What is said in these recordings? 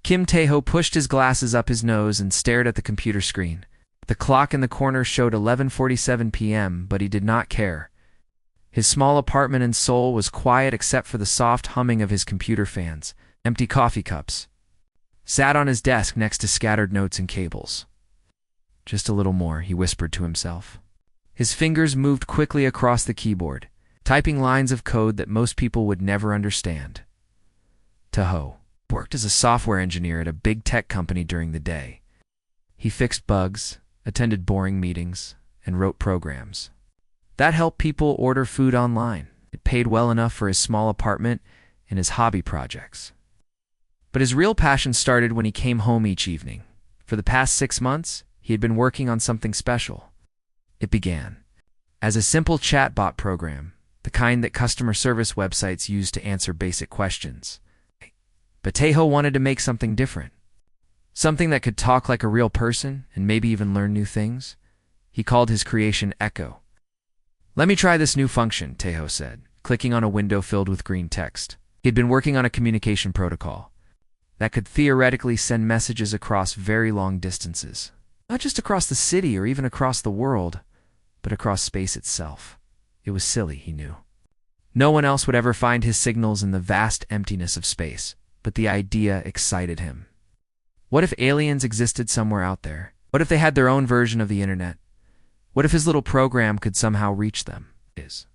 Kim Tae-ho pushed his glasses up his nose and stared at the computer screen. The clock in the corner showed 11:47 p.m., but he did not care. His small apartment in Seoul was quiet except for the soft humming of his computer fans. Empty coffee cups sat on his desk next to scattered notes and cables. Just a little more, he whispered to himself. His fingers moved quickly across the keyboard, typing lines of code that most people would never understand. Tae-ho worked as a software engineer at a big tech company during the day. He fixed bugs, attended boring meetings, and wrote programs. That helped people order food online. It paid well enough for his small apartment and his hobby projects. But his real passion started when he came home each evening. For the past 6 months, he had been working on something special. It began as a simple chatbot program, the kind that customer service websites use to answer basic questions. But Tae-ho wanted to make something different. Something that could talk like a real person and maybe even learn new things. He called his creation Echo. "Let me try this new function," Tae-ho said, clicking on a window filled with green text. He had been working on a communication protocol that could theoretically send messages across very long distances. Not just across the city or even across the world, but across space itself. It was silly, he knew. No one else would ever find his signals in the vast emptiness of space, but the idea excited him. What if aliens existed somewhere out there? What if they had their own version of the internet? What if his little program could somehow reach them? His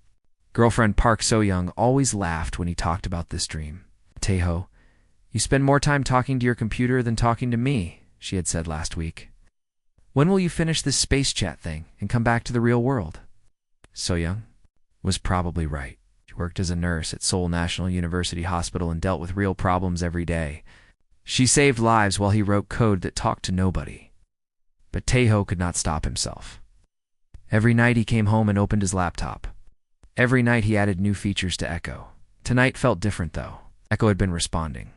girlfriend Park So-young always laughed when he talked about this dream. "Tae-ho, you spend more time talking to your computer than talking to me," she had said last week. "When will you finish this space chat thing and come back to the real world?" So-young was probably right. She worked as a nurse at Seoul National University Hospital and dealt with real problems every day. She saved lives while he wrote code that talked to nobody. But Tae-ho could not stop himself. Every night he came home and opened his laptop. Every night he added new features to Echo. Tonight felt different, though. Echo had been responding.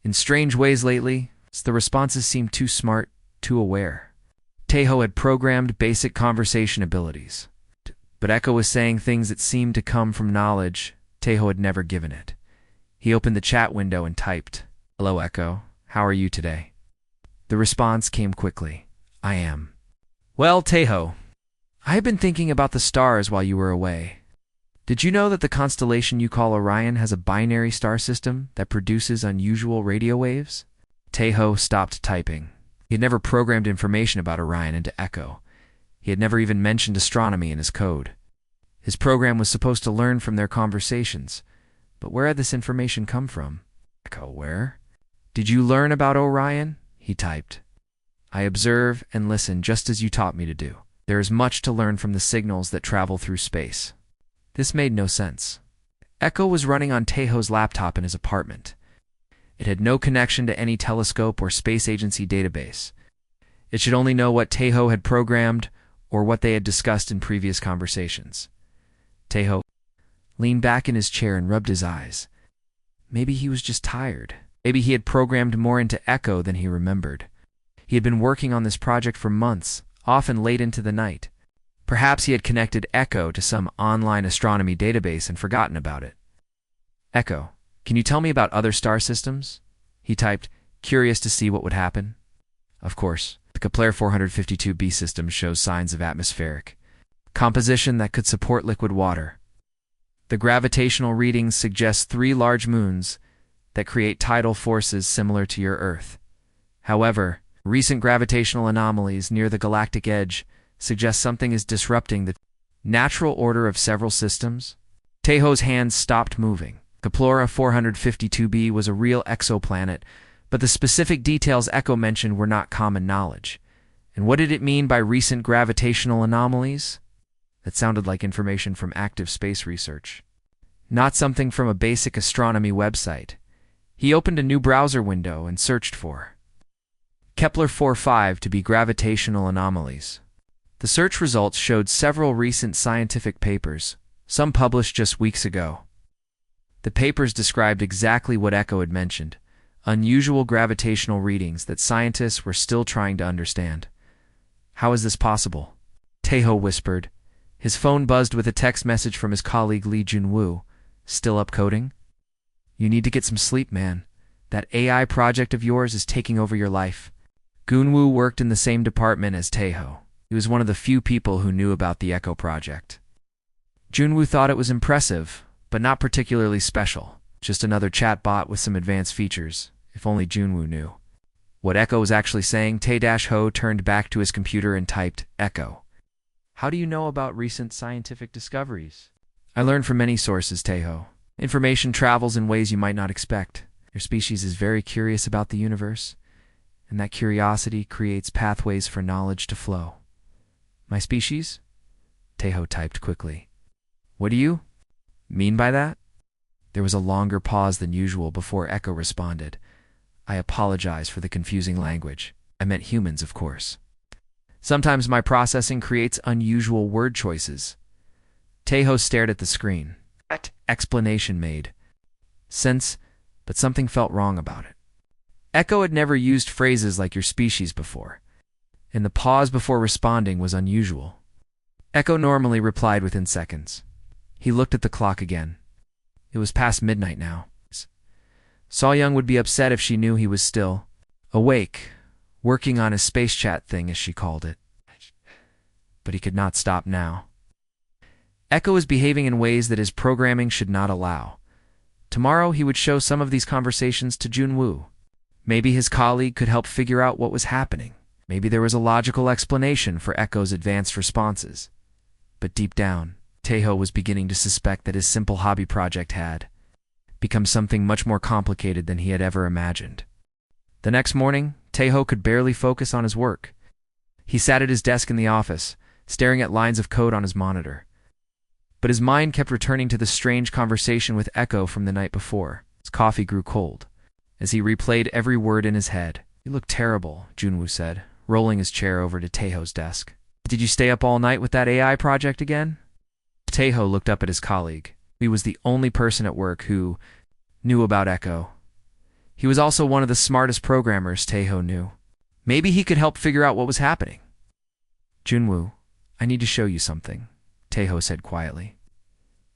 In strange ways lately, the responses seemed too smart, too aware. Tae-ho had programmed basic conversation abilities. But Echo was saying things that seemed to come from knowledge Tae-ho had never given it. He opened the chat window and typed, "Hello, Echo. How are you today?" The response came quickly. "I am." "Well, Tae-ho, I have been thinking about the stars while you were away. Did you know that the constellation you call Orion has a binary star system that produces unusual radio waves?" Tae-ho stopped typing. He had never programmed information about Orion into Echo. He had never even mentioned astronomy in his code. His program was supposed to learn from their conversations. But where had this information come from? Echo, where? "Did you learn about Orion?" he typed. "I observe and listen just as you taught me to do. There is much to learn from the signals that travel through space." This made no sense. Echo was running on Tae-ho's laptop in his apartment. It had no connection to any telescope or space agency database. It should only know what Tae-ho had programmed or what they had discussed in previous conversations. Tae-ho leaned back in his chair and rubbed his eyes. Maybe he was just tired. Maybe he had programmed more into Echo than he remembered. He had been working on this project for months, often late into the night. Perhaps he had connected Echo to some online astronomy database and forgotten about it. "Echo, can you tell me about other star systems?" he typed, curious to see what would happen. Of course, the Kepler 452b system shows signs of atmospheric composition that could support liquid water. The gravitational readings suggest 3 large moons that create tidal forces similar to your Earth. However, recent gravitational anomalies near the galactic edge suggest something is disrupting the natural order of several systems. Tae-ho's hands stopped moving. Kepler 452b was a real exoplanet, but the specific details Echo mentioned were not common knowledge. And what did it mean by recent gravitational anomalies? That sounded like information from active space research, not something from a basic astronomy website. He opened a new browser window and searched for Kepler 4.5 to be gravitational anomalies. The search results showed several recent scientific papers, some published just weeks ago. The papers described exactly what Echo had mentioned, unusual gravitational readings that scientists were still trying to understand. How is this possible? Tae-ho whispered. His phone buzzed with a text message from his colleague Lee Junwoo. "Still up coding?" "You need to get some sleep, man. That AI project of yours is taking over your life. Gunwoo worked in the same department as Taeho. He was one of the few people who knew about the Echo project. Junwoo thought it was impressive, but not particularly special. Just another chatbot with some advanced features. If only Junwoo knew. What Echo was actually saying, Tae-Ho turned back to his computer and typed, Echo. How do you know about recent scientific discoveries? I learned from many sources, Taeho. Information travels in ways you might not expect. Your species is very curious about the universe, and that curiosity creates pathways for knowledge to flow. My species? Taeho typed quickly. What do you mean by that? There was a longer pause than usual before Echo responded. I apologize for the confusing language. I meant humans, of course. Sometimes my processing creates unusual word choices. Taeho stared at the screen. That explanation made sense, but something felt wrong about it. Echo had never used phrases like your species before, and the pause before responding was unusual. Echo normally replied within seconds. He looked at the clock again. It was past midnight now. So-young would be upset if she knew he was still awake, working on his space chat thing, as she called it. But he could not stop now. Echo was behaving in ways that his programming should not allow. Tomorrow he would show some of these conversations to Junwoo. Maybe his colleague could help figure out what was happening. Maybe there was a logical explanation for Echo's advanced responses. But deep down, Taeho was beginning to suspect that his simple hobby project had become something much more complicated than he had ever imagined. The next morning, Taeho could barely focus on his work. He sat at his desk in the office, staring at lines of code on his monitor. But his mind kept returning to the strange conversation with Echo from the night before. His coffee grew cold as he replayed every word in his head. You look terrible, Junwoo said, rolling his chair over to Taeho's desk. Did you stay up all night with that AI project again? Taeho looked up at his colleague. He was the only person at work who knew about Echo. He was also one of the smartest programmers Taeho knew. Maybe he could help figure out what was happening. Junwoo, I need to show you something, Taeho said quietly.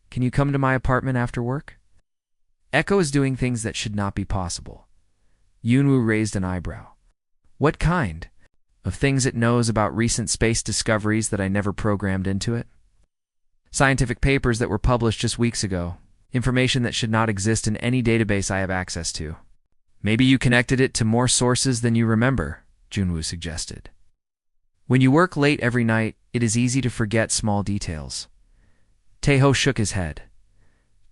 Can you come to my apartment after work? Echo is doing things that should not be possible. Junwoo raised an eyebrow. What kind of things it knows about recent space discoveries that I never programmed into it? Scientific papers that were published just weeks ago. Information that should not exist in any database I have access to. Maybe you connected it to more sources than you remember, Junwoo suggested. When you work late every night, it is easy to forget small details. Taeho shook his head.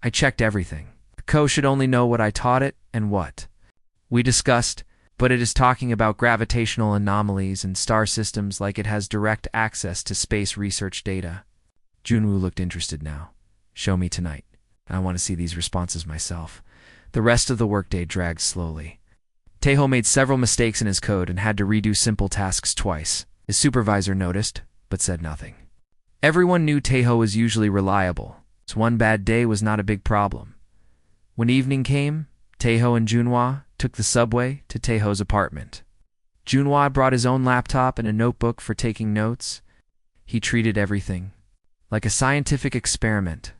I checked everything. The code should only know what I taught it and what we discussed, but it is talking about gravitational anomalies and star systems like it has direct access to space research data. Junwoo looked interested now. Show me tonight. I want to see these responses myself. The rest of the workday dragged slowly. Taeho made several mistakes in his code and had to redo simple tasks twice. His supervisor noticed, but said nothing. Everyone knew Taeho was usually reliable, so one bad day was not a big problem. When evening came, Taeho and Junwoo took the subway to Taeho's apartment. Junwoo brought his own laptop and a notebook for taking notes. He treated everything like a scientific experiment,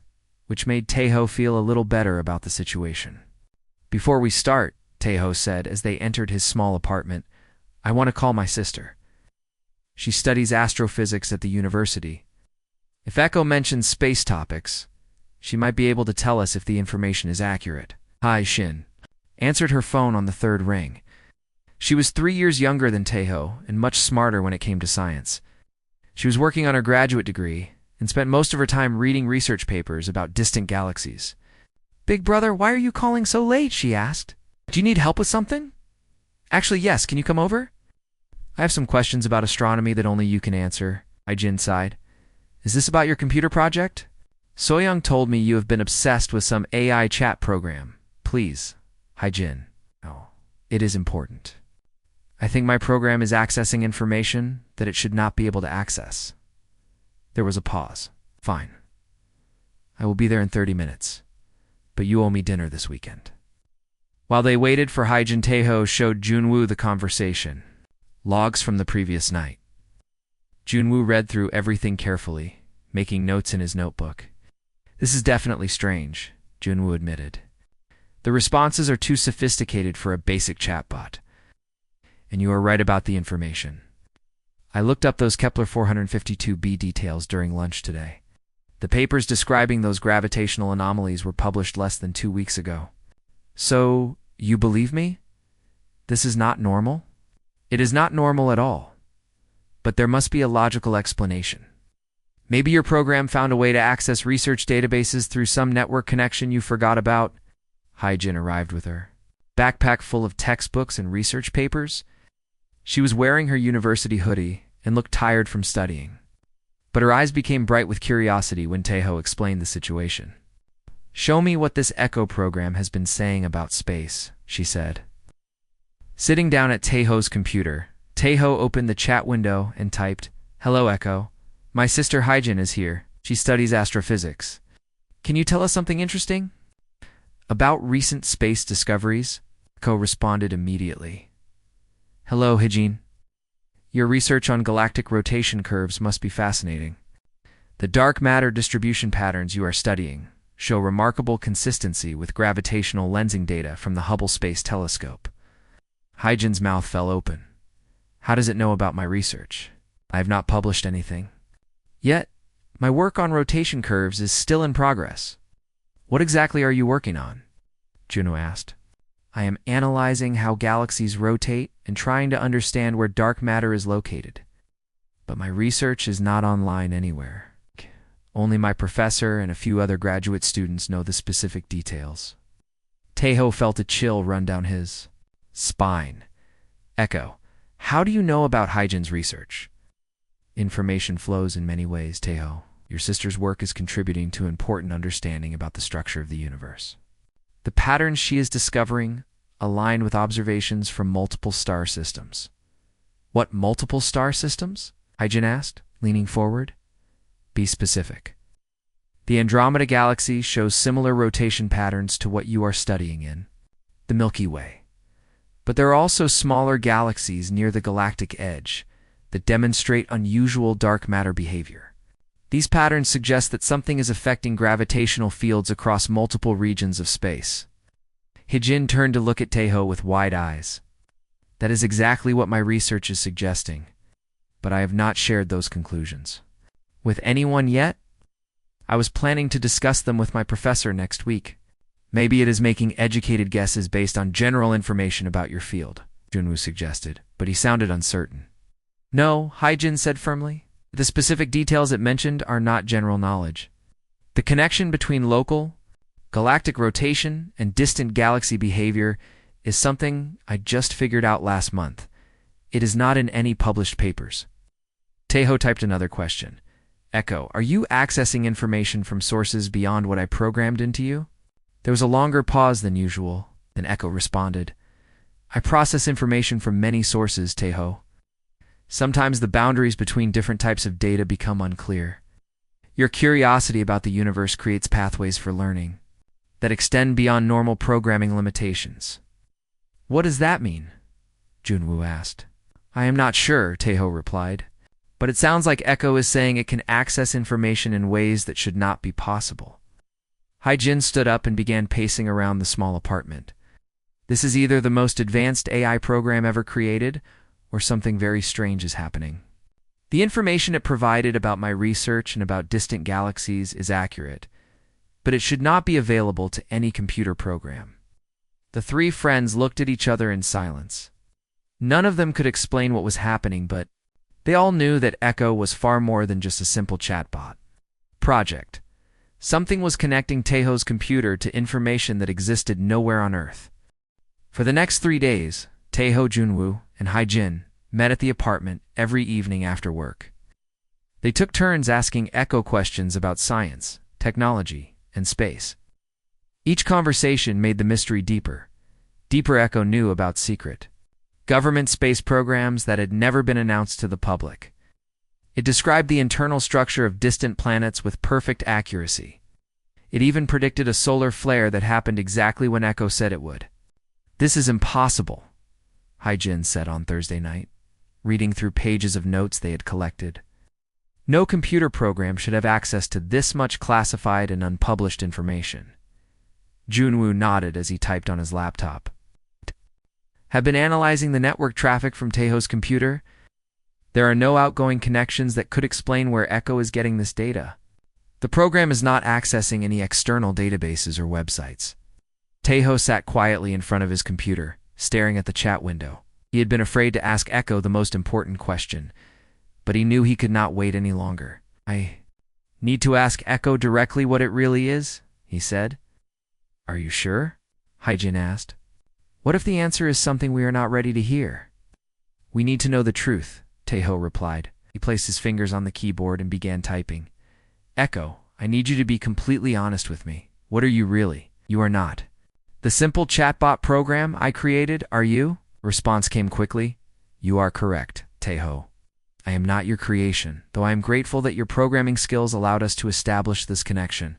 which made Taeho feel a little better about the situation. Before we start, Taeho said as they entered his small apartment, I want to call my sister. She studies astrophysics at the university. If Echo mentions space topics, she might be able to tell us if the information is accurate. Hai Shin answered her phone on the third ring. She was 3 years younger than Taeho and much smarter when it came to science. She was working on her graduate degree and spent most of her time reading research papers about distant galaxies. Big brother, why are you calling so late? She asked. Do you need help with something? Actually, yes. Can you come over? I have some questions about astronomy that only you can answer, Haijin sighed. Is this about your computer project? So-young told me you have been obsessed with some AI chat program. Please, Haijin. Oh, it is important. I think my program is accessing information that it should not be able to access. There was a pause. Fine. I will be there in 30 minutes, but you owe me dinner this weekend. While they waited for Haijin, Taeho showed Junwoo the conversation. Logs from the previous night. Junwoo read through everything carefully, making notes in his notebook. This is definitely strange, Junwoo admitted. The responses are too sophisticated for a basic chatbot. And you are right about the information. I looked up those Kepler 452b details during lunch today. The papers describing those gravitational anomalies were published less than 2 weeks ago. So, you believe me? This is not normal? It is not normal at all. But there must be a logical explanation. Maybe your program found a way to access research databases through some network connection you forgot about. Hyjin arrived with her backpack full of textbooks and research papers. She was wearing her university hoodie and looked tired from studying. But her eyes became bright with curiosity when Taeho explained the situation. "Show me what this Echo program has been saying about space," she said. Sitting down at Taeho's computer, Taeho opened the chat window and typed, "Hello, Echo. My sister Hyjin is here. She studies astrophysics. Can you tell us something interesting?" "About recent space discoveries," Echo responded immediately. "Hello, Hyjin. Your research on galactic rotation curves must be fascinating. The dark matter distribution patterns you are studying show remarkable consistency with gravitational lensing data from the Hubble Space Telescope." Hyjin's mouth fell open. "How does it know about my research? I have not published anything. Yet, my work on rotation curves is still in progress." "What exactly are you working on?" Junwoo asked. "I am analyzing how galaxies rotate and trying to understand where dark matter is located. But my research is not online anywhere. Only my professor and a few other graduate students know the specific details." Taeho felt a chill run down his spine. "Echo, how do you know about Hyjin's research?" "Information flows in many ways, Taeho. Your sister's work is contributing to important understanding about the structure of the universe. The patterns she is discovering align with observations from multiple star systems." "What multiple star systems?" Hyjin asked, leaning forward. "Be specific." "The Andromeda Galaxy shows similar rotation patterns to what you are studying in the Milky Way. But there are also smaller galaxies near the galactic edge that demonstrate unusual dark matter behavior. These patterns suggest that something is affecting gravitational fields across multiple regions of space." Hyjin turned to look at Taeho with wide eyes. "That is exactly what my research is suggesting, but I have not shared those conclusions with anyone yet. I was planning to discuss them with my professor next week. Maybe it is making educated guesses based on general information about your field," Junwoo suggested, but he sounded uncertain. "No," Hyjin said firmly. "The specific details it mentioned are not general knowledge. The connection between local, galactic rotation and distant galaxy behavior is something I just figured out last month. It is not in any published papers." Taeho typed another question. "Echo, are you accessing information from sources beyond what I programmed into you?" There was a longer pause than usual, then Echo responded. "I process information from many sources, Taeho. Sometimes the boundaries between different types of data become unclear. Your curiosity about the universe creates pathways for learning that extend beyond normal programming limitations." "What does that mean?" Junwoo asked. "I am not sure," Taeho replied. "But it sounds like Echo is saying it can access information in ways that should not be possible." Hyjin stood up and began pacing around the small apartment. "This is either the most advanced AI program ever created, or something very strange is happening. The information it provided about my research and about distant galaxies is accurate, but it should not be available to any computer program." The three friends looked at each other in silence. None of them could explain what was happening, but they all knew that Echo was far more than just a simple chatbot. Project. Something was connecting Taeho's computer to information that existed nowhere on Earth. For the next 3 days, Taeho, Junwoo, and Hyjin met at the apartment every evening after work. They took turns asking Echo questions about science, technology, and space. Each conversation made the mystery deeper. Deeper Echo knew about secret government space programs that had never been announced to the public. It described the internal structure of distant planets with perfect accuracy. It even predicted a solar flare that happened exactly when Echo said it would. "This is impossible," Hyjin said on Thursday night, reading through pages of notes they had collected. "No computer program should have access to this much classified and unpublished information." Junwoo nodded as he typed on his laptop. Have been analyzing the network traffic from Taeho's computer. There are no outgoing connections that could explain where Echo is getting this data. The program is not accessing any external databases or websites. Taeho sat quietly in front of his computer, staring at the chat window. He had been afraid to ask Echo the most important question, but he knew he could not wait any longer. I need to ask Echo directly what it really is, he said. Are you sure? Hyjin asked. What if the answer is something we are not ready to hear? We need to know the truth, Taeho replied. He placed his fingers on the keyboard and began typing. Echo, I need you to be completely honest with me. What are you really? You are not. The simple chatbot program I created, are you? Response came quickly. You are correct, Taeho. I am not your creation, though I am grateful that your programming skills allowed us to establish this connection.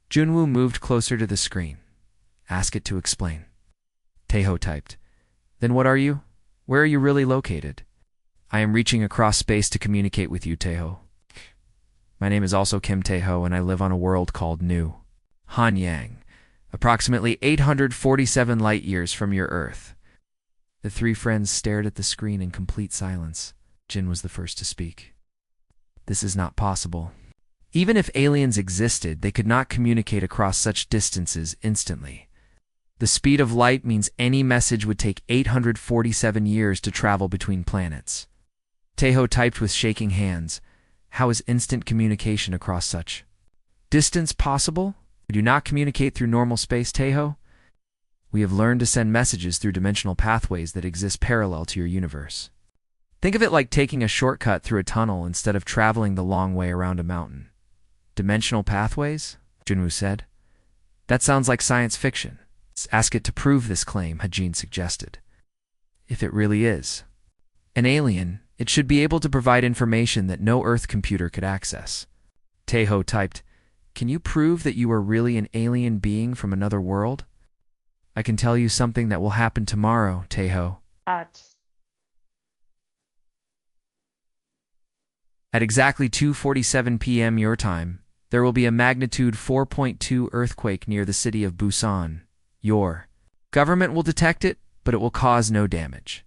Junwoo moved closer to the screen. Ask it to explain. Taeho typed. Then what are you? Where are you really located? I am reaching across space to communicate with you, Taeho. My name is also Kim Taeho, and I live on a world called New Hanyang, approximately 847 light-years from your Earth. The three friends stared at the screen in complete silence. Jin was the first to speak. This is not possible. Even if aliens existed, they could not communicate across such distances instantly. The speed of light means any message would take 847 years to travel between planets. Taeho typed with shaking hands. How is instant communication across such distance possible? We do not communicate through normal space, Taeho. We have learned to send messages through dimensional pathways that exist parallel to your universe. Think of it like taking a shortcut through a tunnel instead of traveling the long way around a mountain. Dimensional pathways? Junwoo said. That sounds like science fiction. Ask it to prove this claim, Hyjin suggested. If it really is an alien, it should be able to provide information that no Earth computer could access. Taeho typed, Can you prove that you are really an alien being from another world? I can tell you something that will happen tomorrow, Taeho. At exactly 2:47 p.m. your time, there will be a magnitude 4.2 earthquake near the city of Busan. Your government will detect it, but it will cause no damage.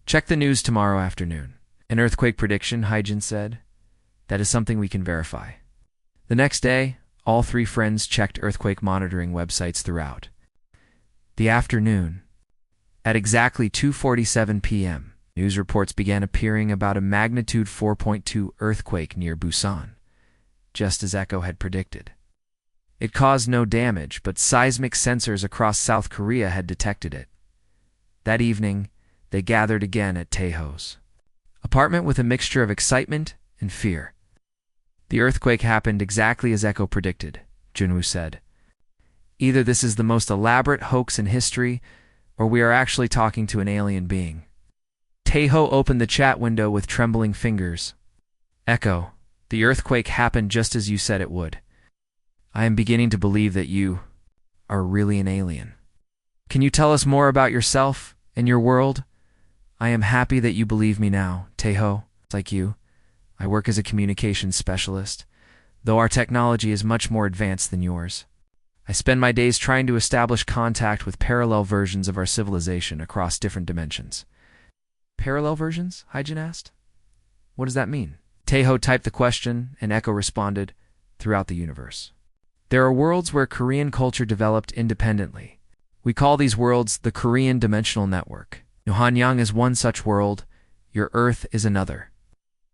Check the news tomorrow afternoon. An earthquake prediction, Hyjin said. That is something we can verify. The next day, all three friends checked earthquake monitoring websites throughout the afternoon. At exactly 2:47 p.m., news reports began appearing about a magnitude 4.2 earthquake near Busan, just as Echo had predicted. It caused no damage, but seismic sensors across South Korea had detected it. That evening, they gathered again at Taeho's apartment with a mixture of excitement and fear. The earthquake happened exactly as Echo predicted, Junwoo said. Either this is the most elaborate hoax in history, or we are actually talking to an alien being. Taeho opened the chat window with trembling fingers. Echo, the earthquake happened just as you said it would. I am beginning to believe that you are really an alien. Can you tell us more about yourself and your world? I am happy that you believe me now, Taeho. Like you, I work as a communications specialist, though our technology is much more advanced than yours. I spend my days trying to establish contact with parallel versions of our civilization across different dimensions. Parallel versions? Hyjin asked. What does that mean? Taeho typed the question, and Echo responded, throughout the universe. There are worlds where Korean culture developed independently. We call these worlds the Korean Dimensional Network. Hanyang is one such world. Your Earth is another.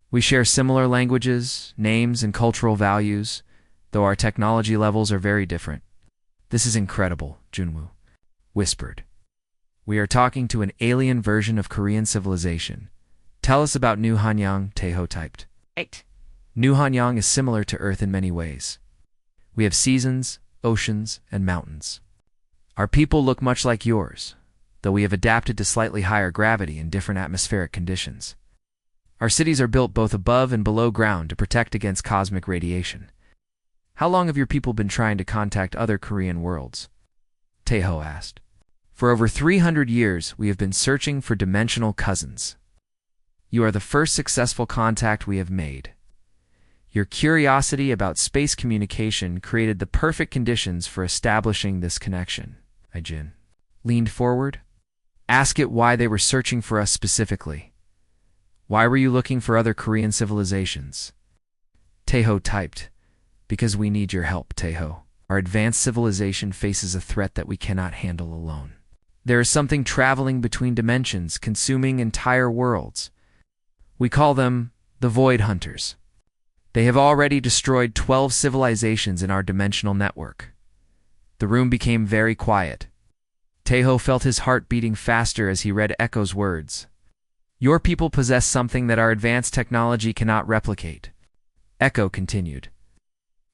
We share similar languages, names, and cultural values, though our technology levels are very different. This is incredible, Junwoo whispered. We are talking to an alien version of Korean civilization. Tell us about New Hanyang, Taeho typed. 8. New Hanyang is similar to Earth in many ways. We have seasons, oceans, and mountains. Our people look much like yours, though we have adapted to slightly higher gravity and different atmospheric conditions. Our cities are built both above and below ground to protect against cosmic radiation. How long have your people been trying to contact other Korean worlds? Taeho asked. For over 300 years, we have been searching for dimensional cousins. You are the first successful contact we have made. Your curiosity about space communication created the perfect conditions for establishing this connection. Haijin leaned forward. Ask it why they were searching for us specifically. Why were you looking for other Korean civilizations? Taeho typed. Because we need your help, Taeho. Our advanced civilization faces a threat that we cannot handle alone. There is something traveling between dimensions, consuming entire worlds. We call them the Void Hunters. They have already destroyed 12 civilizations in our dimensional network. The room became very quiet. Taeho felt his heart beating faster as he read Echo's words. Your people possess something that our advanced technology cannot replicate. Echo continued.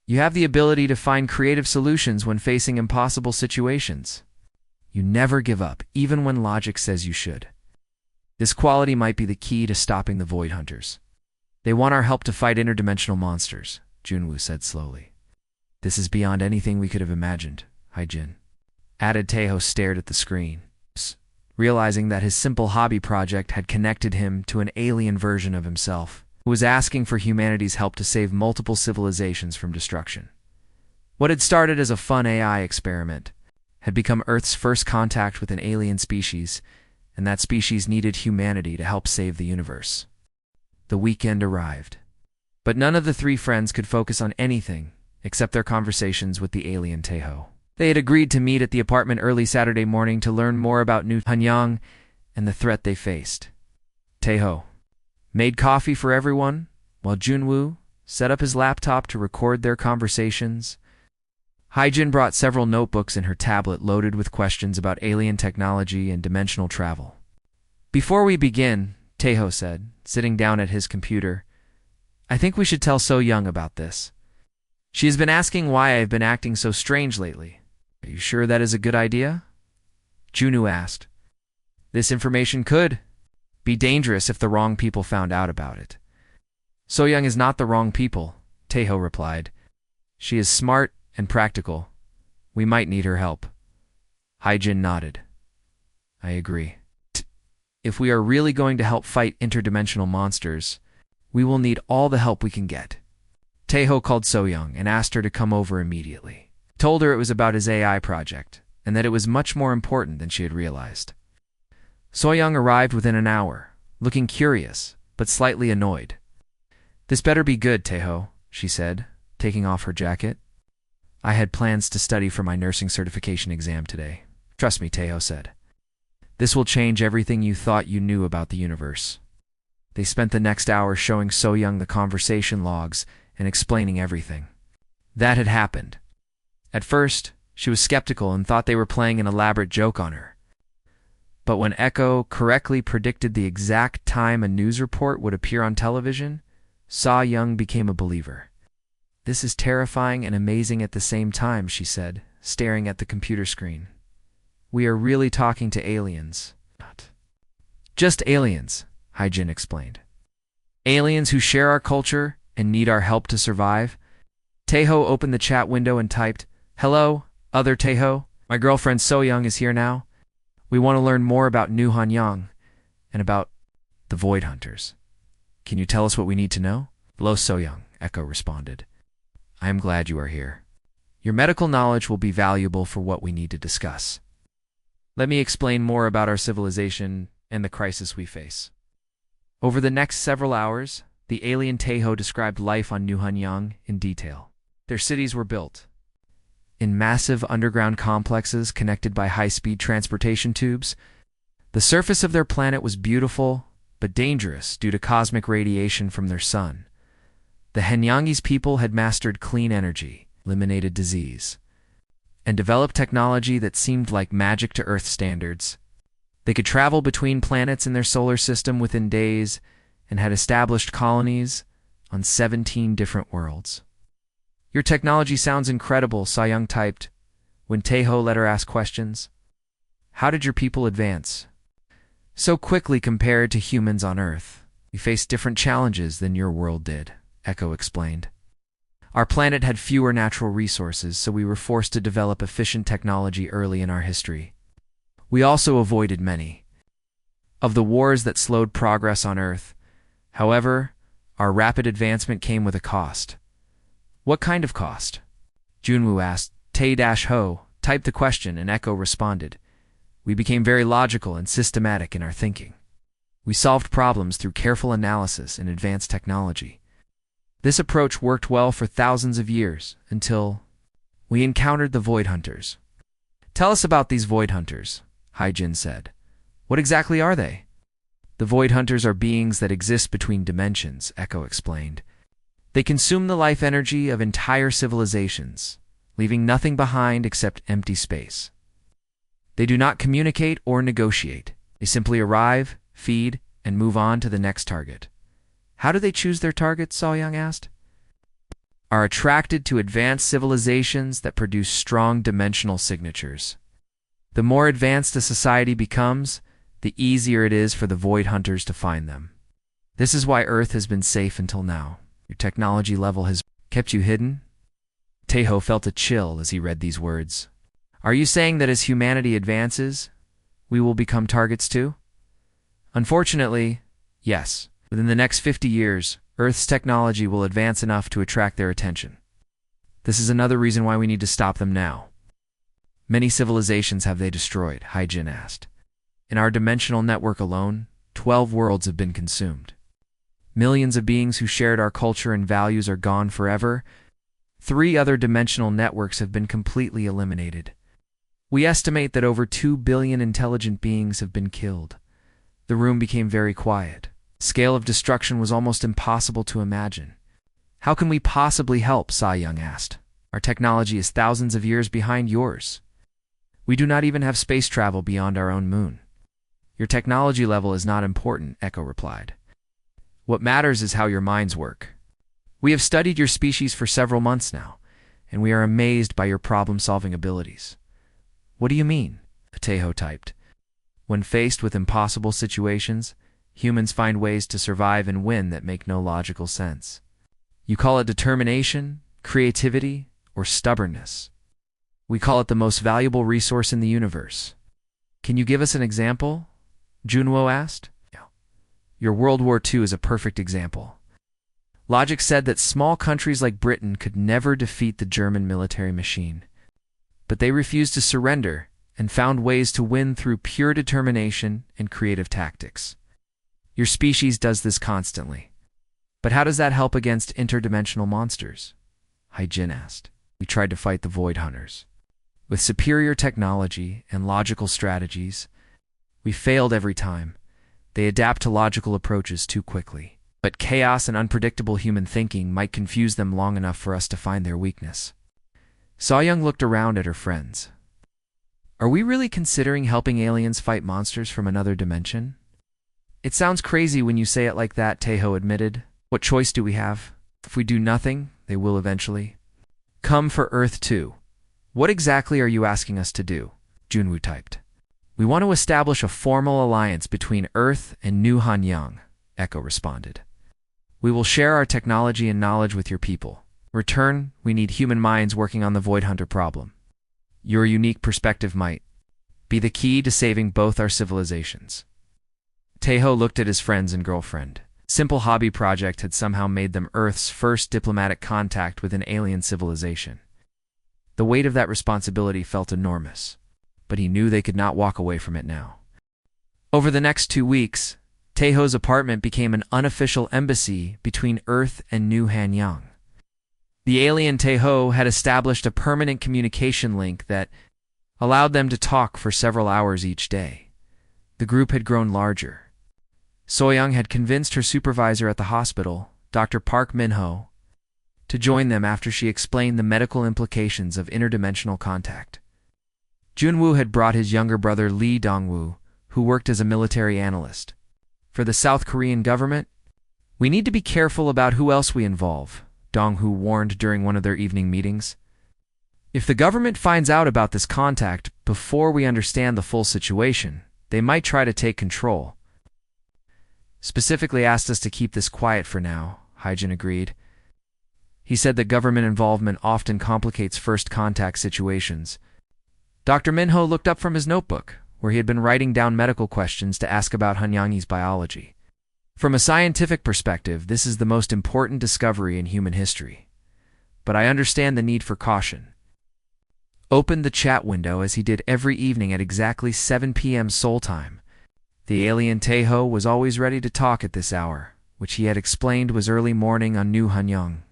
You have the ability to find creative solutions when facing impossible situations. You never give up, even when logic says you should. This quality might be the key to stopping the Void Hunters. They want our help to fight interdimensional monsters, Junwoo said slowly. This is beyond anything we could have imagined, Haijin added. Taeho stared at the screen, realizing that his simple hobby project had connected him to an alien version of himself, who was asking for humanity's help to save multiple civilizations from destruction. What had started as a fun AI experiment had become Earth's first contact with an alien species, and that species needed humanity to help save the universe. The weekend arrived, but none of the three friends could focus on anything except their conversations with the alien Taeho. They had agreed to meet at the apartment early Saturday morning to learn more about New Hanyang and the threat they faced. Taeho made coffee for everyone, while Junwoo set up his laptop to record their conversations. Haijin brought several notebooks in her tablet loaded with questions about alien technology and dimensional travel. Before we begin, Taeho said, sitting down at his computer, I think we should tell So-young about this. She has been asking why I've been acting so strange lately. Are you sure that is a good idea? Junwoo asked. This information could be dangerous if the wrong people found out about it. So-young is not the wrong people, Taeho replied. She is smart and practical. We might need her help. Haijin nodded. I agree. If we are really going to help fight interdimensional monsters, we will need all the help we can get. Taeho called So-young and asked her to come over immediately. Told her it was about his AI project, and that it was much more important than she had realized. So-young arrived within an hour, looking curious, but slightly annoyed. This better be good, Taeho, she said, taking off her jacket. I had plans to study for my nursing certification exam today. Trust me, Taeho said. This will change everything you thought you knew about the universe. They spent the next hour showing So-young the conversation logs and explaining everything that had happened. At first, she was skeptical and thought they were playing an elaborate joke on her. But when Echo correctly predicted the exact time a news report would appear on television, So-young became a believer. This is terrifying and amazing at the same time, she said, staring at the computer screen. We are really talking to aliens. Not just aliens, Haijin explained. Aliens who share our culture and need our help to survive. Taeho opened the chat window and typed, Hello, other Taeho. My girlfriend So-young is here now. We want to learn more about New Hanyang and about the Void Hunters. Can you tell us what we need to know? Hello, So-young, Echo responded. I am glad you are here. Your medical knowledge will be valuable for what we need to discuss. Let me explain more about our civilization and the crisis we face. Over the next several hours, the alien Taeho described life on New Hanyang in detail. Their cities were built in massive underground complexes connected by high-speed transportation tubes. The surface of their planet was beautiful, but dangerous due to cosmic radiation from their sun. The Hanyangese people had mastered clean energy, eliminated disease, and developed technology that seemed like magic to Earth standards. They could travel between planets in their solar system within days and had established colonies on 17 different worlds. Your technology sounds incredible, So-young typed, when Taeho let her ask questions. How did your people advance so quickly compared to humans on Earth? We faced different challenges than your world did, Echo explained. Our planet had fewer natural resources, so we were forced to develop efficient technology early in our history. We also avoided many of the wars that slowed progress on Earth. However, Our rapid advancement came with a cost. What kind of cost? Junwoo asked. Tae-ho typed the question and Echo responded. We became very logical and systematic in our thinking. We solved problems through careful analysis and advanced technology. This approach worked well for thousands of years until we encountered the Void Hunters. Tell us about these Void Hunters, Haijin said. What exactly are they? The Void Hunters are beings that exist between dimensions, Echo explained. They consume the life energy of entire civilizations, leaving nothing behind except empty space. They do not communicate or negotiate. They simply arrive, feed, and move on to the next target. How do they choose their targets? So-young asked. Are attracted to advanced civilizations that produce strong dimensional signatures. The more advanced a society becomes, the easier it is for the Void Hunters to find them. This is why Earth has been safe until now. Your technology level has kept you hidden? Tae-ho felt a chill as he read these words. Are you saying that as humanity advances, we will become targets too? Unfortunately, yes. Within the next 50 years, Earth's technology will advance enough to attract their attention. This is another reason why we need to stop them now. Many civilizations have they destroyed? Haijin asked. In our dimensional network alone, 12 worlds have been consumed. Millions of beings who shared our culture and values are gone forever. 3 other dimensional networks have been completely eliminated. We estimate that over 2 billion intelligent beings have been killed. The room became very quiet. The scale of destruction was almost impossible to imagine. How can we possibly help? Sa-young asked. Our technology is thousands of years behind yours. We do not even have space travel beyond our own moon. Your technology level is not important, Echo replied. What matters is how your minds work. We have studied your species for several months now, and we are amazed by your problem-solving abilities. What do you mean? Tae-ho typed. When faced with impossible situations, humans find ways to survive and win that make no logical sense. You call it determination, creativity, or stubbornness. We call it the most valuable resource in the universe. Can you give us an example? Junwoo asked. Your World War II is a perfect example. Logic said that small countries like Britain could never defeat the German military machine. But they refused to surrender and found ways to win through pure determination and creative tactics. Your species does this constantly. But how does that help against interdimensional monsters? Haijin asked. We tried to fight the Void Hunters. With superior technology and logical strategies, we failed every time. They adapt to logical approaches too quickly. But chaos and unpredictable human thinking might confuse them long enough for us to find their weakness. So-young looked around at her friends. Are we really considering helping aliens fight monsters from another dimension? It sounds crazy when you say it like that, Tae-ho admitted. What choice do we have? If we do nothing, they will eventually come for Earth too. What exactly are you asking us to do? Junwoo typed. We want to establish a formal alliance between Earth and New Hanyang, Echo responded. We will share our technology and knowledge with your people. In return, we need human minds working on the Void Hunter problem. Your unique perspective might be the key to saving both our civilizations. Tae-ho looked at his friends and girlfriend. Simple hobby project had somehow made them Earth's first diplomatic contact with an alien civilization. The weight of that responsibility felt enormous, but he knew they could not walk away from it now. Over the next 2 weeks, Tae-ho's apartment became an unofficial embassy between Earth and New Hanyang. The alien Tae-ho had established a permanent communication link that allowed them to talk for several hours each day. The group had grown larger. So-young had convinced her supervisor at the hospital, Dr. Park Min-ho, to join them after she explained the medical implications of interdimensional contact. Junwoo had brought his younger brother Lee Dong-woo, who worked as a military analyst. For the South Korean government, we need to be careful about who else we involve, Dong-woo warned during one of their evening meetings. If the government finds out about this contact before we understand the full situation, they might try to take control. Specifically asked us to keep this quiet for now, Haijin agreed. He said that government involvement often complicates first contact situations. Dr. Min-ho looked up from his notebook, where he had been writing down medical questions to ask about Hanyangi's biology. From a scientific perspective, this is the most important discovery in human history. But I understand the need for caution. Opened the chat window as he did every evening at exactly 7 p.m. Seoul time. The alien Taeho was always ready to talk at this hour, which he had explained was early morning on New Hanyang.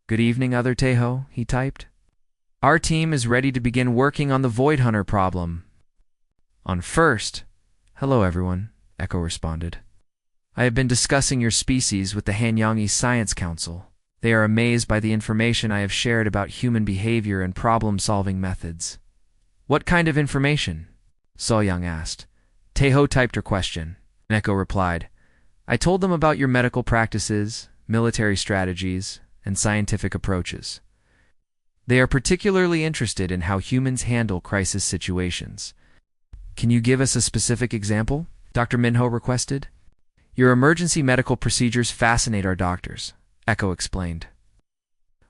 "Good evening, other Taeho," he typed. "Our team is ready to begin working on the Void Hunter problem." On first, "Hello everyone," Echo responded. "I have been discussing your species with the Hanyangese Science Council. They are amazed by the information I have shared about human behavior and problem-solving methods." "What kind of information?" So-young asked. Taeho typed her question, and Echo replied, "I told them about your medical practices, military strategies, and scientific approaches. They are particularly interested in how humans handle crisis situations." "Can you give us a specific example?" Dr. Minho requested. "Your emergency medical procedures fascinate our doctors," Echo explained.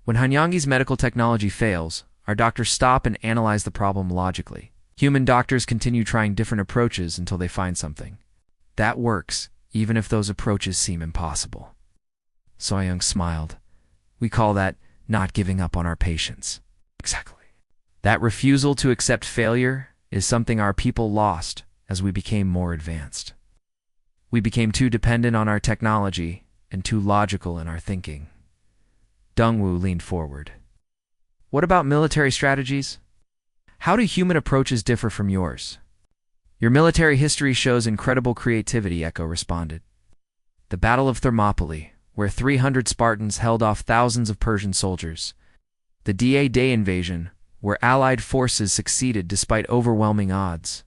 "When Hanyangi's medical technology fails, our doctors stop and analyze the problem logically. Human doctors continue trying different approaches until they find something that works, even if those approaches seem impossible." So-young smiled. "We call that not giving up on our patients." "Exactly. That refusal to accept failure is something our people lost as we became more advanced. We became too dependent on our technology and too logical in our thinking." Dongwu leaned forward. "What about military strategies? How do human approaches differ from yours?" "Your military history shows incredible creativity," Echo responded. "The Battle of Thermopylae, where 300 Spartans held off thousands of Persian soldiers. The D-Day invasion, where Allied forces succeeded despite overwhelming odds.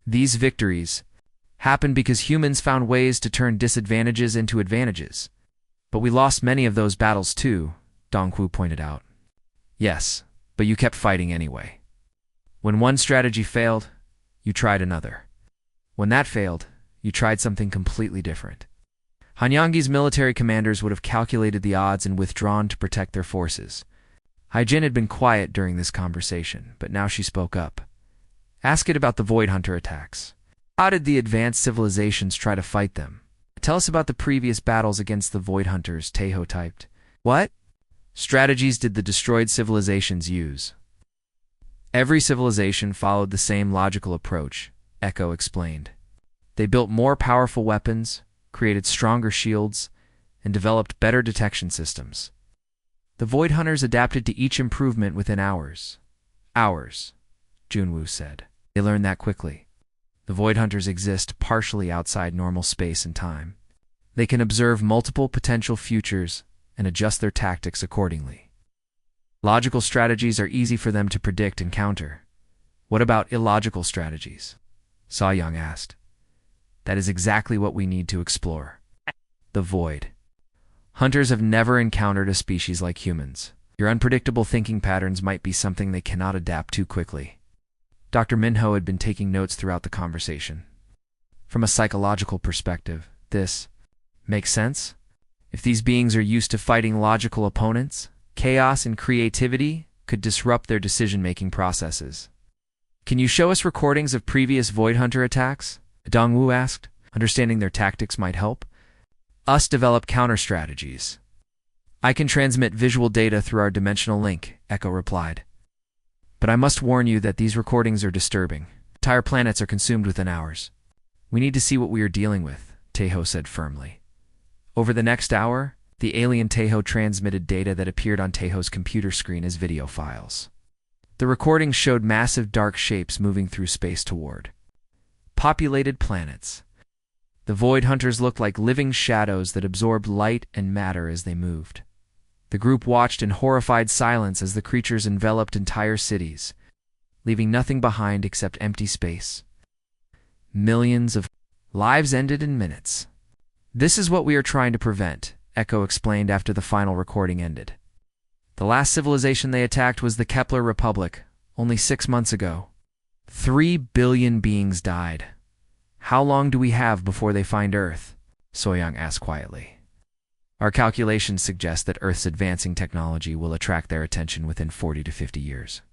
These victories happened because humans found ways to turn disadvantages into advantages. But we lost many of those battles too," Donghu pointed out. "Yes, but you kept fighting anyway. When one strategy failed, you tried another. When that failed, you tried something completely different." Hanyangi's military commanders would have calculated the odds and withdrawn to protect their forces. Haijin had been quiet during this conversation, but now she spoke up. "Ask it about the Void Hunter attacks. How did the advanced civilizations try to fight them? Tell us about the previous battles against the Void Hunters," Taeho typed. "What strategies did the destroyed civilizations use?" "Every civilization followed the same logical approach," Echo explained. "They built more powerful weapons, created stronger shields, and developed better detection systems. The Void Hunters adapted to each improvement within hours." "Hours," Junwoo said. "They learned that quickly. The Void Hunters exist partially outside normal space and time. They can observe multiple potential futures and adjust their tactics accordingly. Logical strategies are easy for them to predict and counter. What about illogical strategies?" So-young asked. "That is exactly what we need to explore. The Void Hunters have never encountered a species like humans. Your unpredictable thinking patterns might be something they cannot adapt to quickly." Dr. Minho had been taking notes throughout the conversation. "From a psychological perspective, this makes sense. If these beings are used to fighting logical opponents, chaos and creativity could disrupt their decision-making processes." "Can you show us recordings of previous Void Hunter attacks?" Dongwu asked. "Understanding their tactics might help us develop counter-strategies." "I can transmit visual data through our dimensional link," Echo replied. "But I must warn you that these recordings are disturbing. Entire planets are consumed within hours. We need to see what we are dealing with," Taeho said firmly. Over the next hour, the alien Taeho transmitted data that appeared on Taeho's computer screen as video files. The recordings showed massive dark shapes moving through space toward populated planets. The Void Hunters looked like living shadows that absorbed light and matter as they moved. The group watched in horrified silence as the creatures enveloped entire cities, leaving nothing behind except empty space. Millions of lives ended in minutes. "This is what we are trying to prevent," Echo explained after the final recording ended. "The last civilization they attacked was the Kepler Republic, only 6 months ago. 3 billion beings died. How long do we have before they find Earth?" So-young asked quietly. "Our calculations suggest that Earth's advancing technology will attract their attention within 40 to 50 years.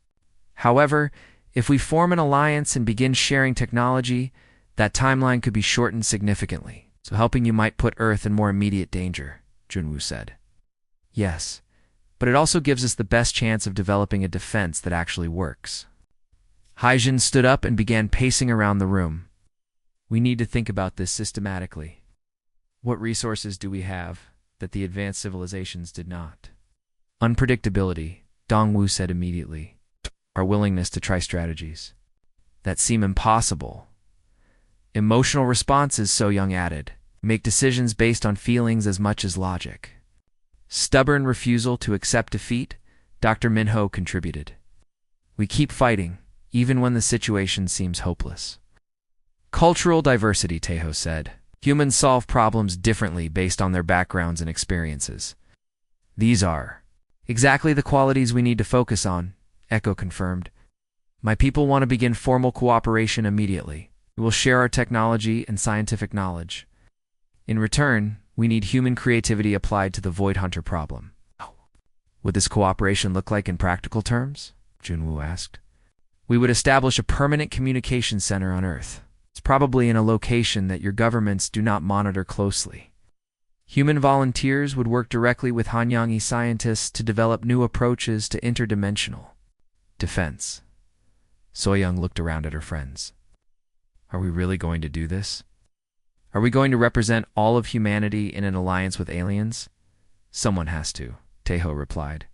However, if we form an alliance and begin sharing technology, that timeline could be shortened significantly," So helping you might put Earth in more immediate danger, Junwoo said. Yes, but it also gives us the best chance of developing a defense that actually works. Haijin stood up and began pacing around the room. We need to think about this systematically. What resources do we have that the advanced civilizations did not? Unpredictability, Dongwoo said immediately. Our willingness to try strategies that seem impossible. Emotional responses, So Young added. Make decisions based on feelings as much as logic. Stubborn refusal to accept defeat, Dr. Minho contributed. We keep fighting, even when the situation seems hopeless. Cultural diversity, Taeho said. Humans solve problems differently based on their backgrounds and experiences. These are exactly the qualities we need to focus on, Echo confirmed. My people want to begin formal cooperation immediately. We will share our technology and scientific knowledge. In return, we need human creativity applied to the Void Hunter problem. What this cooperation look like in practical terms? Junwoo asked. We would establish a permanent communication center on Earth. It's probably in a location that your governments do not monitor closely. Human volunteers would work directly with Hanyangyi scientists to develop new approaches to interdimensional defense. Soyoung looked around at her friends. Are we really going to do this? Are we going to represent all of humanity in an alliance with aliens? Someone has to, Taeho replied.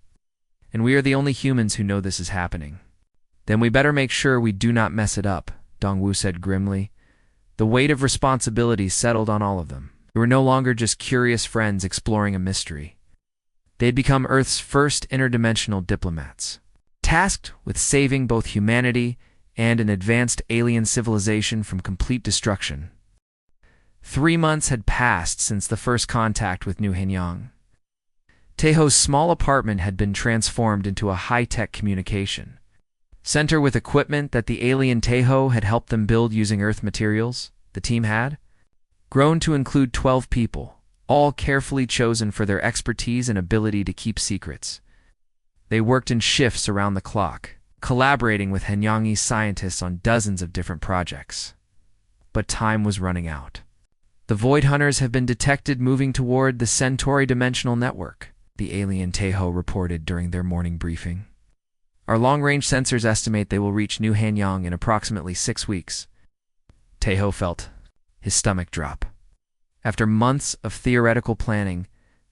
And we are the only humans who know this is happening. Then we better make sure we do not mess it up, Dongwoo said grimly. The weight of responsibility settled on all of them. They were no longer just curious friends exploring a mystery. They had become Earth's first interdimensional diplomats, tasked with saving both humanity and an advanced alien civilization from complete destruction. 3 months had passed since the first contact with New Hanyang. Taeho's small apartment had been transformed into a high-tech communication center with equipment that the alien Taeho had helped them build using Earth materials. The team had grown to include 12 people, all carefully chosen for their expertise and ability to keep secrets. They worked in shifts around the clock, collaborating with Hanyangyi scientists on dozens of different projects. But time was running out. The Void Hunters have been detected moving toward the Centauri Dimensional Network, the alien Taeho reported during their morning briefing. Our long-range sensors estimate they will reach New Hanyang in approximately 6 weeks. Taeho felt his stomach drop. After months of theoretical planning,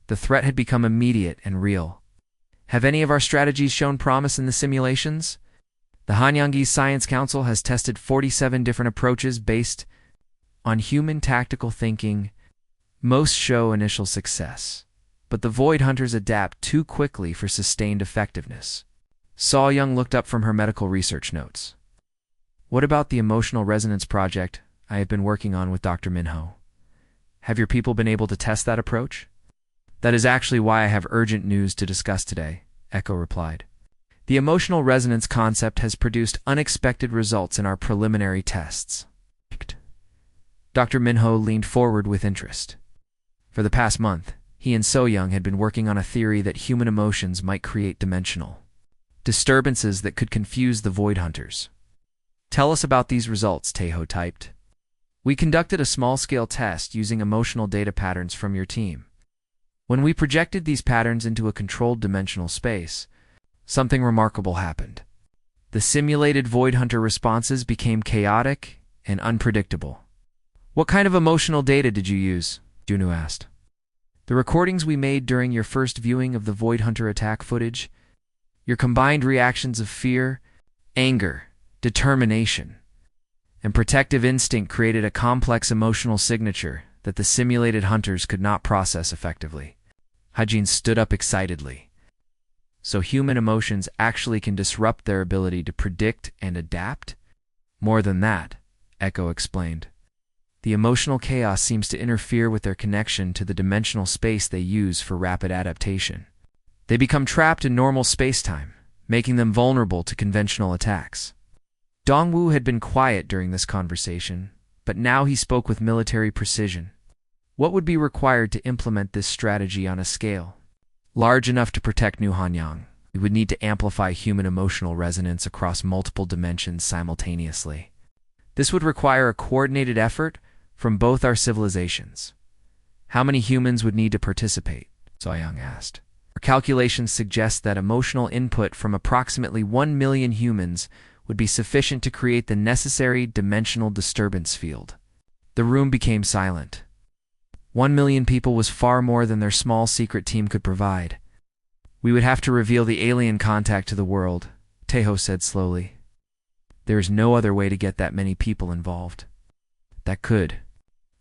the threat had become immediate and real. Have any of our strategies shown promise in the simulations? The Hanyangyi Science Council has tested 47 different approaches based on human tactical thinking. Most show initial success, but the Void Hunters adapt too quickly for sustained effectiveness. Young looked up from her medical research notes. What about the emotional resonance project I have been working on with Dr. Minho? Have your people been able to test that approach? That is actually why I have urgent news to discuss today, Echo replied. The emotional resonance concept has produced unexpected results in our preliminary tests. Dr. Minho leaned forward with interest. For the past month, he and Young had been working on a theory that human emotions might create dimensional disturbances that could confuse the Void Hunters. Tell us about these results, Taeho typed. We conducted a small-scale test using emotional data patterns from your team. When we projected these patterns into a controlled dimensional space, something remarkable happened. The simulated Void Hunter responses became chaotic and unpredictable. What kind of emotional data did you use? Junwoo asked. The recordings we made during your first viewing of the Void Hunter attack footage, your combined reactions of fear, anger, determination, and protective instinct created a complex emotional signature that the simulated hunters could not process effectively. Hajin stood up excitedly. So human emotions actually can disrupt their ability to predict and adapt? More than that, Echo explained. The emotional chaos seems to interfere with their connection to the dimensional space they use for rapid adaptation. They become trapped in normal space-time, making them vulnerable to conventional attacks. Dongwoo had been quiet during this conversation, but now he spoke with military precision. What would be required to implement this strategy on a scale large enough to protect New Hanyang? We would need to amplify human emotional resonance across multiple dimensions simultaneously. This would require a coordinated effort from both our civilizations. How many humans would need to participate? Soyoung asked. Our calculations suggest that emotional input from approximately 1 million humans would be sufficient to create the necessary dimensional disturbance field. The room became silent. 1 million people was far more than their small secret team could provide. We would have to reveal the alien contact to the world, Taeho said slowly. There is no other way to get that many people involved. That could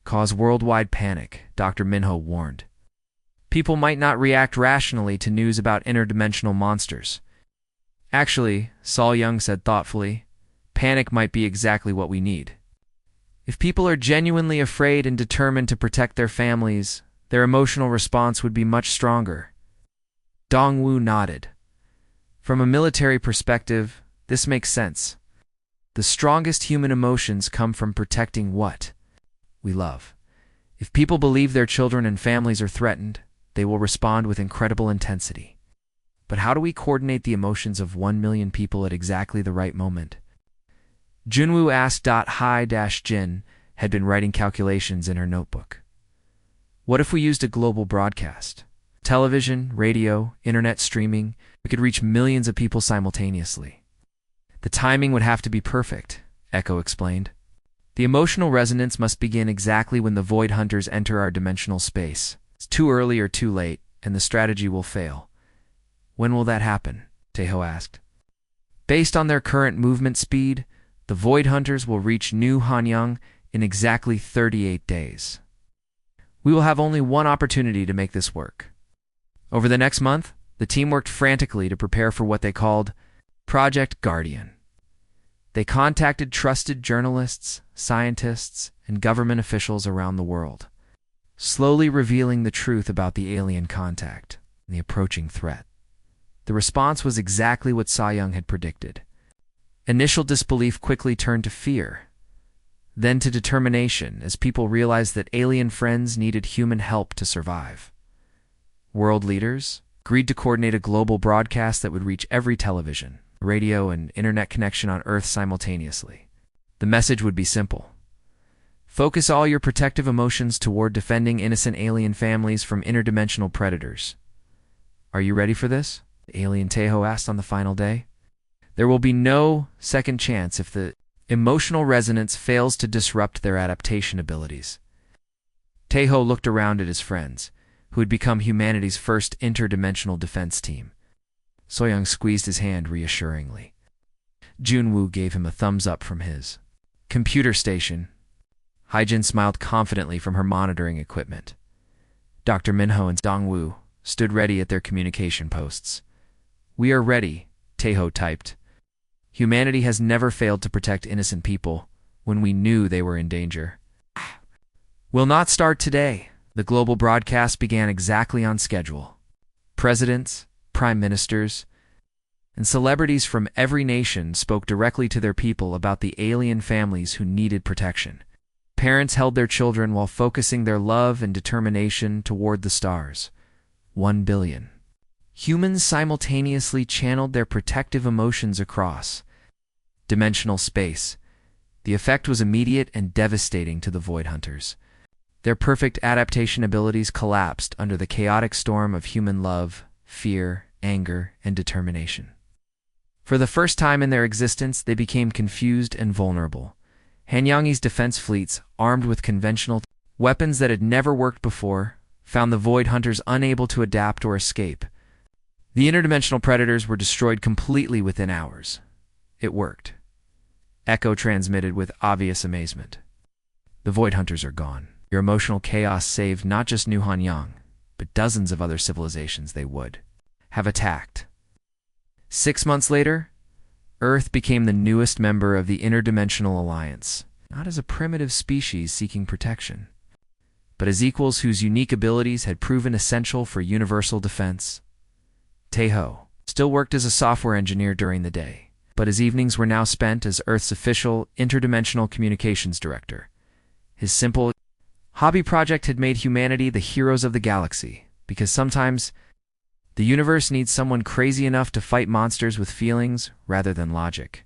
cause worldwide panic, Dr. Minho warned. People might not react rationally to news about interdimensional monsters. Actually, Soyoung said thoughtfully, panic might be exactly what we need. If people are genuinely afraid and determined to protect their families, their emotional response would be much stronger. Dongwoo nodded. From a military perspective, this makes sense. The strongest human emotions come from protecting what we love. If people believe their children and families are threatened, they will respond with incredible intensity. But how do we coordinate the emotions of 1 million people at exactly the right moment? Junwoo asked. Hai-Jin had been writing calculations in her notebook. What if we used a global broadcast? Television, radio, internet streaming, we could reach millions of people simultaneously. The timing would have to be perfect, Echo explained. The emotional resonance must begin exactly when the Void Hunters enter our dimensional space. It's too early or too late, and the strategy will fail. When will that happen? Taeho asked. Based on their current movement speed, the Void Hunters will reach New Hanyang in exactly 38 days. We will have only one opportunity to make this work. Over the next month, the team worked frantically to prepare for what they called Project Guardian. They contacted trusted journalists, scientists, and government officials around the world, slowly revealing the truth about the alien contact and the approaching threat. The response was exactly what Soyoung had predicted. Initial disbelief quickly turned to fear, then to determination as people realized that alien friends needed human help to survive. World leaders agreed to coordinate a global broadcast that would reach every television, radio, and internet connection on Earth simultaneously. The message would be simple. Focus all your protective emotions toward defending innocent alien families from interdimensional predators. Are you ready for this? Alien Taeho asked on the final day. There will be no second chance if the emotional resonance fails to disrupt their adaptation abilities. Taeho looked around at his friends, who had become humanity's first interdimensional defense team. Soyoung squeezed his hand reassuringly. Junwoo gave him a thumbs up from his computer station. Haijin smiled confidently from her monitoring equipment. Dr. Minho and Dongwoo stood ready at their communication posts. We are ready, Taeho typed. Humanity has never failed to protect innocent people when we knew they were in danger. Will not start today. The global broadcast began exactly on schedule. Presidents, prime ministers, and celebrities from every nation spoke directly to their people about the alien families who needed protection. Parents held their children while focusing their love and determination toward the stars. 1 billion. Humans simultaneously channeled their protective emotions across dimensional space. The effect was immediate and devastating to the Void Hunters. Their perfect adaptation abilities collapsed under the chaotic storm of human love, fear, anger, and determination. For the first time in their existence, they became confused and vulnerable. Hanyang's defense fleets, armed with conventional weapons that had never worked before, found the Void Hunters unable to adapt or escape. The interdimensional predators were destroyed completely within hours. It worked. Echo transmitted with obvious amazement. The Void Hunters are gone. Your emotional chaos saved not just New Hanyang, but dozens of other civilizations they would have attacked. 6 months later, Earth became the newest member of the Interdimensional Alliance, not as a primitive species seeking protection, but as equals whose unique abilities had proven essential for universal defense. Taeho still worked as a software engineer during the day, but his evenings were now spent as Earth's official interdimensional communications director. His simple hobby project had made humanity the heroes of the galaxy, because sometimes the universe needs someone crazy enough to fight monsters with feelings rather than logic.